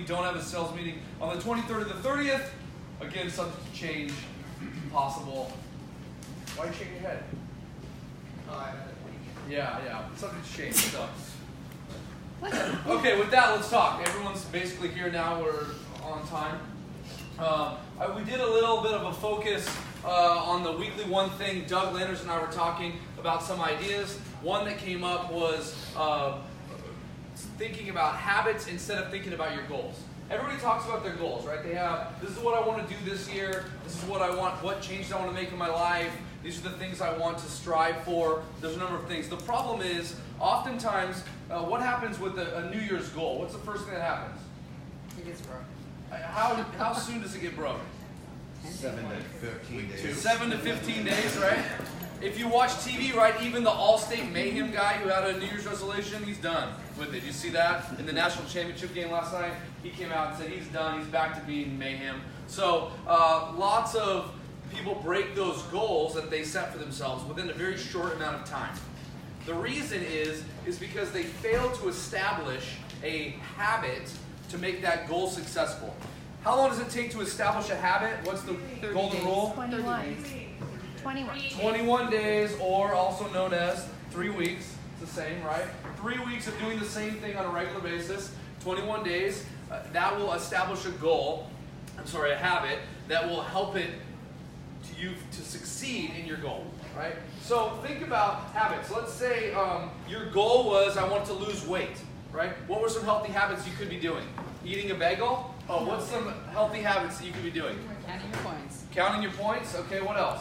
we don't have a sales meeting on the 23rd or the 30th. Again, subject to change, possible. Why are you shaking your head? Yeah, subject to change. So. Okay, with that, let's talk. Everyone's basically here now. We're on time. We did a little bit of a focus on the weekly one thing. Doug Landers and I were talking about some ideas. One that came up was thinking about habits instead of thinking about your goals. Everybody talks about their goals, right? They have, this is what I want to do this year. This is what I want, what changes I want to make in my life. These are the things I want to strive for. There's a number of things. The problem is, oftentimes, what happens with a New Year's goal? What's the first thing that happens? It gets broke. How soon does it get broke? 7 to 15 days. 7 to 15 days, right? If you watch TV, right, even the All-State Mayhem guy who had a New Year's resolution, he's done with it. You see that in the national championship game last night? He came out and said he's done. He's back to being mayhem. So lots of people break those goals that they set for themselves within a very short amount of time. The reason is because they fail to establish a habit to make that goal successful. How long does it take to establish a habit? What's the golden rule? 21 days, or also known as 3 weeks. It's the same, right? 3 weeks of doing the same thing on a regular basis, 21 days. That will establish a habit that will help you to succeed in your goal, right? So think about habits. Let's say your goal was, I want to lose weight, right? What were some healthy habits you could be doing? Eating a bagel? Oh, what's some healthy habits that you could be doing? Counting your points. Counting your points? Okay, what else?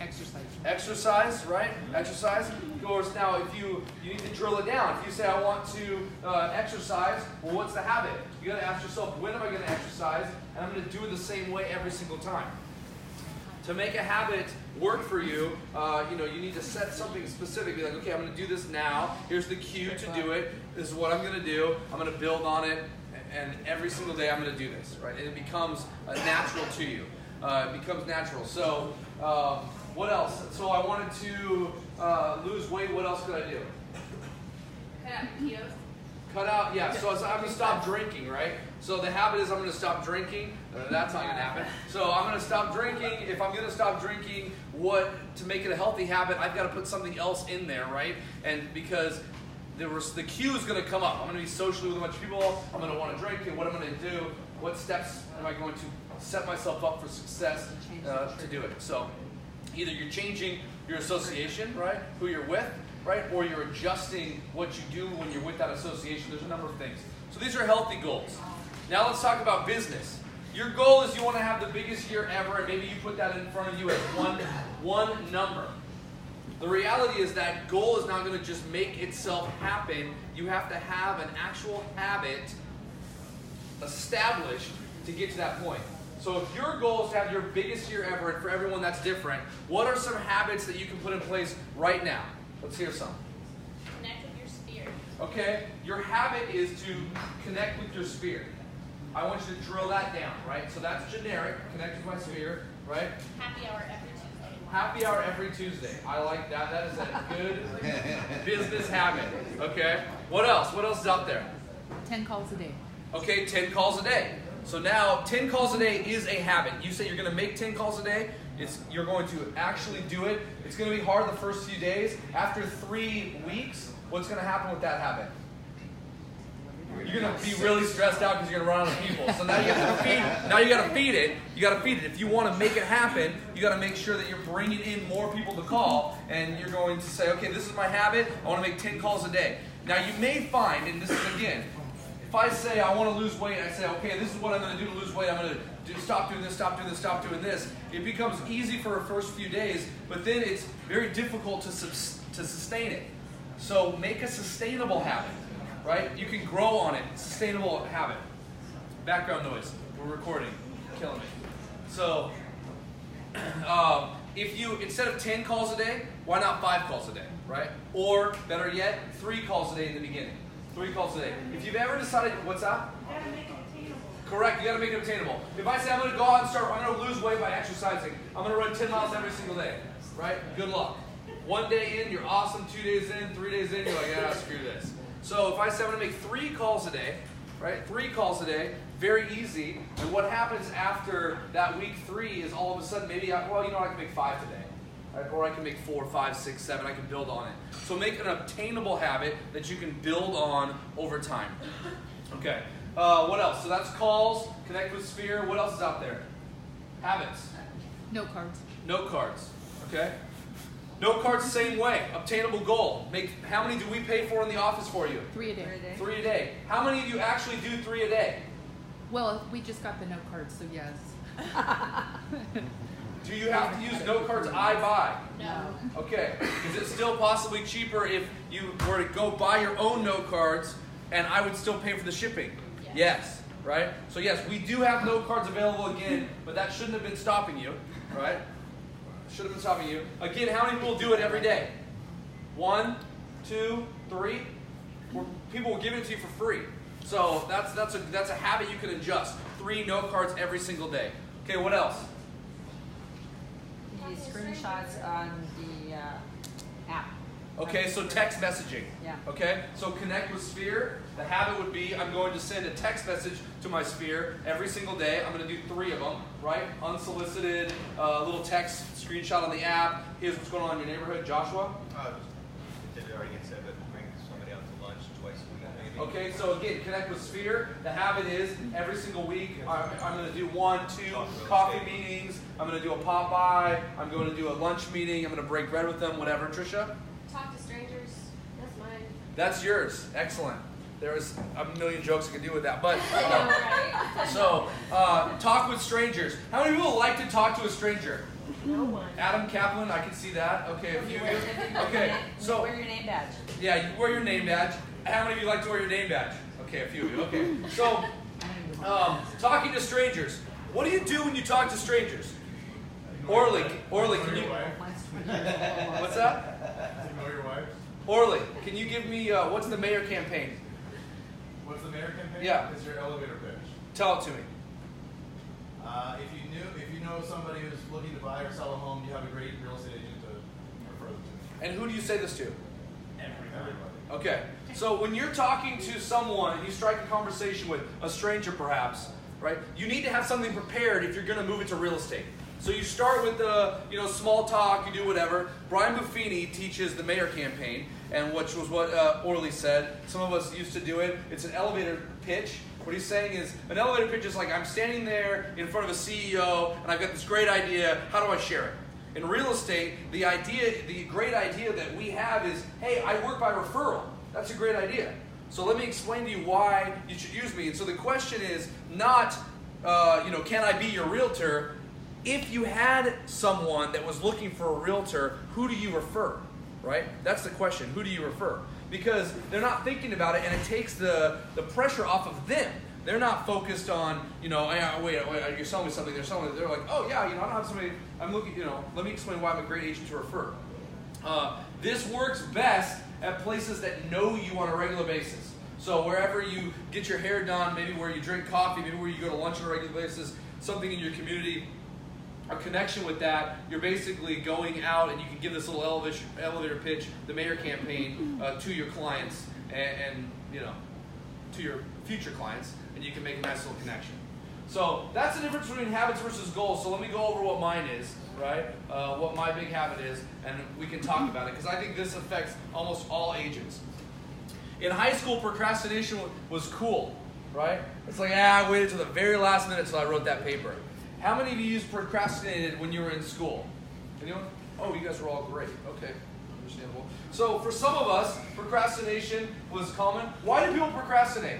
Exercise. Exercise, right? Exercise. Of course, now if you need to drill it down. If you say, I want to exercise, well, what's the habit? You got to ask yourself, when am I going to exercise? And I'm going to do it the same way every single time. To make a habit work for you, you need to set something specific. Be like, okay, I'm going to do this now. Here's the cue to do it. This is what I'm going to do. I'm going to build on it. And every single day I'm going to do this, right? And it becomes natural to you. It becomes natural. So, what else? So I wanted to lose weight. What else could I do? Cut out Cheetos. Cut out, yeah. So I'm going to stop drinking, right? So the habit is I'm going to stop drinking. That's not going to happen. So I'm going to stop drinking. If I'm going to stop drinking, to make it a healthy habit, I've got to put something else in there, right? And because the cue is going to come up. I'm going to be socially with a bunch of people. I'm going to want to drink. And what I'm going to do? What steps am I going to set myself up for success to do it? So either you're changing your association, right? Who you're with, right? Or you're adjusting what you do when you're with that association. There's a number of things. So these are healthy goals. Now let's talk about business. Your goal is you want to have the biggest year ever, and maybe you put that in front of you as one number. The reality is that goal is not going to just make itself happen. You have to have an actual habit established to get to that point. So if your goal is to have your biggest year ever, and for everyone that's different, what are some habits that you can put in place right now? Let's hear some. Connect with your sphere. Okay, your habit is to connect with your sphere. I want you to drill that down, right? So that's generic, connect with my sphere, right? Happy hour every Tuesday. Happy hour every Tuesday. I like that. That is a good business habit. Okay, what else? What else is out there? 10 calls a day. Okay, 10 calls a day. So now 10 calls a day is a habit. You say you're going to make 10 calls a day. You're going to actually do it. It's going to be hard the first few days. After 3 weeks, what's going to happen with that habit? You're going to be really stressed out because you're going to run out of people. So now you got to feed. Now you got to feed it. You got to feed it. If you want to make it happen, you got to make sure that you're bringing in more people to call, and you're going to say, okay, this is my habit. I want to make 10 calls a day. Now you may find, and this is again, if I say I want to lose weight, I say, okay, this is what I'm going to do to lose weight. I'm going to stop doing this, stop doing this, stop doing this. It becomes easy for the first few days, but then it's very difficult to sustain it. So make a sustainable habit, right? You can grow on it. Sustainable habit. Background noise. We're recording. Killing me. So if you, instead of 10 calls a day, why not 5 calls a day, right? Or better yet, 3 calls a day in the beginning. 3 calls a day. If you've ever decided, what's that? You gotta make it attainable. Correct, you gotta make it obtainable. If I say I'm gonna go out and I'm gonna lose weight by exercising, I'm gonna run 10 miles every single day, right? Good luck. 1 day in, you're awesome. 2 days in, 3 days in, you're like, screw this. So if I say I'm gonna make 3 calls a day, right? 3 calls a day, very easy. And what happens after that week 3 is all of a sudden maybe, I can make 5 today. Right? Or I can make 4, 5, 6, 7. I can build on it. So make an obtainable habit that you can build on over time. Okay. What else? So that's calls, connect with Sphere. What else is out there? Habits. Note cards. Note cards. Okay. Note cards, same way. Obtainable goal. How many do we pay for in the office for you? 3 a day. 3 a day. How many of you actually do 3 a day? Well, we just got the note cards, so yes. Do you have to use note cards I buy? No. Okay. Is it still possibly cheaper if you were to go buy your own note cards and I would still pay for the shipping? Yes. Right? So yes, we do have note cards available again, but that shouldn't have been stopping you. Right? Should have been stopping you. Again, how many people do it every day? 1, 2, 3? People will give it to you for free. So that's a habit you can adjust. 3 note cards every single day. Okay, what else? The screenshots on the app. Okay, so text messaging. Yeah. Okay, so connect with Sphere. The habit would be I'm going to send a text message to my Sphere every single day. I'm going to do 3 of them, right? Unsolicited, little text screenshot on the app. Here's what's going on in your neighborhood. Joshua? Did it already get said, but bring somebody out to lunch twice a week, maybe. Okay, so again, connect with Sphere. The habit is every single week I'm going to do 1, 2 coffee meetings. I'm going to do a pop-by. I'm going to do a lunch meeting. I'm going to break bread with them, whatever. Trisha? Talk to strangers. That's mine. That's yours. Excellent. There's a million jokes I can do with that. But I know, right? so, talk with strangers. How many people like to talk to a stranger? No one. Adam Kaplan, I can see that. Okay, a few of you. Okay, so wear your name badge. yeah, you wear your name badge. How many of you like to wear your name badge? Okay, a few of you. Okay, so talking to strangers. What do you do when you talk to strangers? Orly, can you? What's that? You know your wife? Orly, can you give me what's the mayor campaign? What's the mayor campaign? Yeah. It's your elevator pitch. Tell it to me. If you know somebody who's looking to buy or sell a home, you have a great real estate agent to refer them to. And who do you say this to? Everybody. Okay, so when you're talking to someone and you strike a conversation with a stranger perhaps, right, you need to have something prepared if you're going to move into real estate. So you start with the, small talk, you do whatever. Brian Buffini teaches the mayor campaign, and which was what Orly said. Some of us used to do it. It's an elevator pitch. What he's saying is, an elevator pitch is like, I'm standing there in front of a CEO, and I've got this great idea. How do I share it? In real estate, the great idea that we have is, hey, I work by referral. That's a great idea. So let me explain to you why you should use me. And so the question is not, can I be your realtor? If you had someone that was looking for a realtor, who do you refer? Right? That's the question. Who do you refer? Because they're not thinking about it, and it takes the pressure off of them. They're not focused on, wait, you're selling me something. They're like, oh yeah, I don't have somebody. I'm looking, let me explain why I'm a great agent to refer. This works best at places that know you on a regular basis. So wherever you get your hair done, maybe where you drink coffee, maybe where you go to lunch on a regular basis, something in your community. A connection with that, you're basically going out and you can give this little elevator pitch, the mayor campaign, to your clients and to your future clients, and you can make a nice little connection. So that's the difference between habits versus goals. So let me go over what mine is, right? What my big habit is, and we can talk about it because I think this affects almost all ages. In high school, procrastination was cool, right? It's like, I waited till the very last minute till I wrote that paper. How many of you procrastinated when you were in school? Anyone? Oh, you guys were all great. Okay, understandable. So for some of us, procrastination was common. Why do people procrastinate?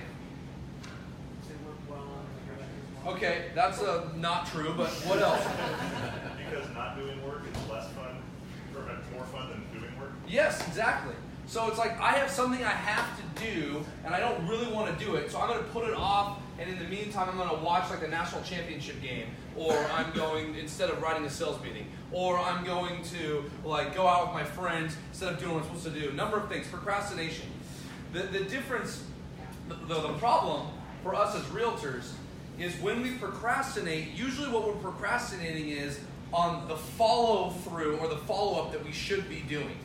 Okay, that's not true, but what else? Because not doing work is less fun, or more fun than doing work? Yes, exactly. So it's like I have something I have to do, and I don't really want to do it, so I'm going to put it off, and in the meantime, I'm going to watch like the national championship game, or I'm going, instead of writing a sales meeting, or I'm going to like go out with my friends instead of doing what I'm supposed to do. A number of things. Procrastination. The difference, the problem for us as realtors is when we procrastinate, usually what we're procrastinating is on the follow-through or the follow-up that we should be doing.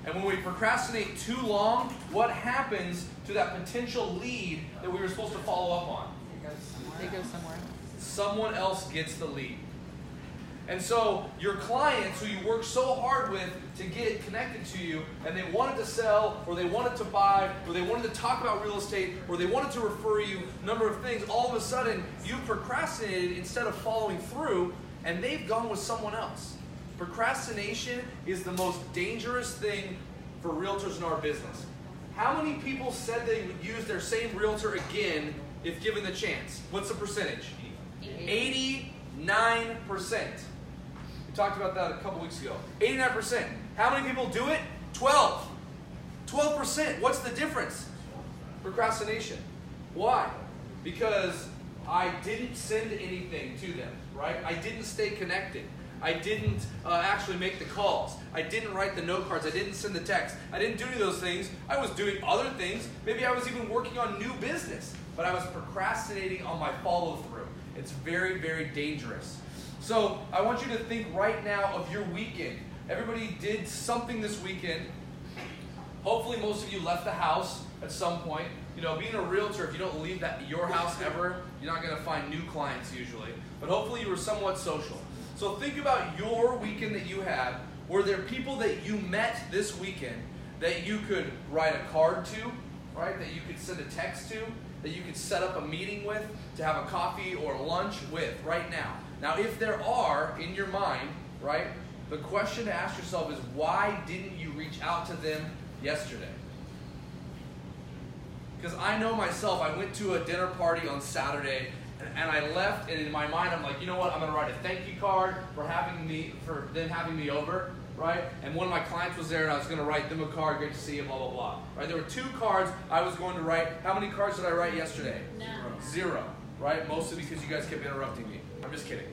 And when we procrastinate too long, what happens to that potential lead that we were supposed to follow up on? They go somewhere. Someone else gets the lead. And so your clients who you work so hard with to get connected to you, and they wanted to sell, or they wanted to buy, or they wanted to talk about real estate, or they wanted to refer you a number of things, all of a sudden you procrastinated instead of following through, and they've gone with someone else. Procrastination is the most dangerous thing for realtors in our business. How many people said they would use their same realtor again if given the chance? What's the percentage? 89%. We talked about that a couple weeks ago. 89%. How many people do it? 12. 12%. What's the difference? Procrastination. Why? Because I didn't send anything to them, right? I didn't stay connected. I didn't actually make the calls. I didn't write the note cards. I didn't send the text. I didn't do any of those things. I was doing other things. Maybe I was even working on new business, but I was procrastinating on my follow-through. It's very, very dangerous. So I want you to think right now of your weekend. Everybody did something this weekend. Hopefully most of you left the house at some point. You know, being a realtor, if you don't leave your house ever, you're not going to find new clients usually. But hopefully you were somewhat social. So think about your weekend that you had. Were there people that you met this weekend that you could write a card to, right? That you could send a text to, that you could set up a meeting with, to have a coffee or lunch with right now? Now, if there are in your mind, right, the question to ask yourself is, why didn't you reach out to them yesterday? Because I know myself, I went to a dinner party on Saturday, and I left, and in my mind, I'm like, you know what? I'm going to write a thank you card for them having me over, right? And one of my clients was there, and I was going to write them a card. Great to see you, blah blah blah. Right? There were 2 cards I was going to write. How many cards did I write yesterday? No. 0. Right? Mostly because you guys kept interrupting me. I'm just kidding.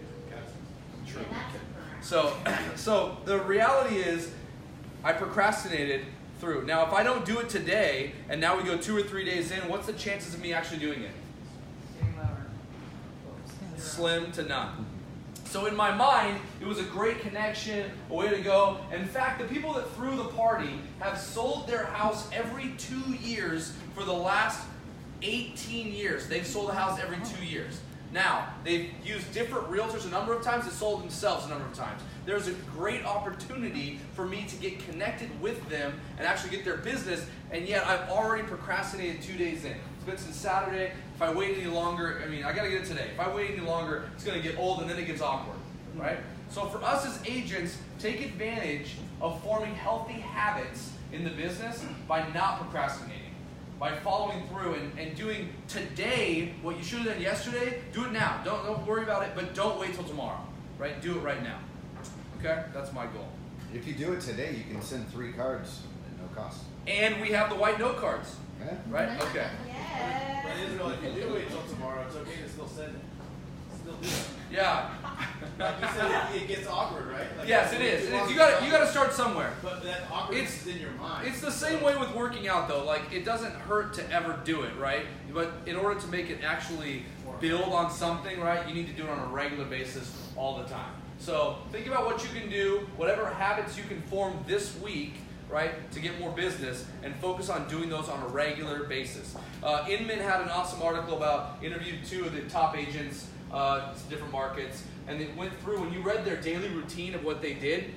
True. So the reality is, I procrastinated through. Now, if I don't do it today, and now we go 2 or 3 days in, what's the chances of me actually doing it? Slim to none. So in my mind, it was a great connection, a way to go. In fact, the people that threw the party have sold their house every 2 years for the last 18 years. They've sold a house every 2 years. Now, they've used different realtors a number of times. They sold themselves a number of times. There's a great opportunity for me to get connected with them and actually get their business, and yet I've already procrastinated 2 days in. It's been since Saturday. If I wait any longer, I got to get it today. If I wait any longer, it's going to get old and then it gets awkward, right? So for us as agents, take advantage of forming healthy habits in the business by not procrastinating. By following through and doing today what you should have done yesterday, do it now. Don't worry about it, but don't wait till tomorrow, right? Do it right now. Okay? That's my goal. If you do it today, you can send 3 cards at no cost. And we have the white note cards, Yeah. right? Okay. But Israel, if you do wait till tomorrow, it's okay to still send it. Still do it. Yeah. Like you said, it gets awkward, right? Like, Yes, it is. You got to start somewhere. But that awkwardness is in your mind. It's the same way with working out, though. Like, it doesn't hurt to ever do it, right? But in order to make it actually build on something, right, you need to do it on a regular basis all the time. So think about what you can do, whatever habits you can form this week, right, to get more business, and focus on doing those on a regular basis. Inman had an awesome article about interviewed 2 of the top agents, different markets, and they went through, when you read their daily routine of what they did,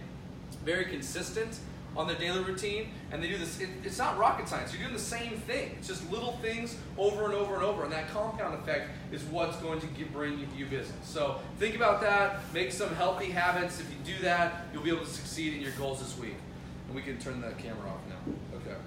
very consistent on their daily routine, and they do this, it's not rocket science, you're doing the same thing, it's just little things over and over and over, and that compound effect is what's going to bring you business. So think about that, make some healthy habits. If you do that, you'll be able to succeed in your goals this week. And we can turn that camera off now. Okay.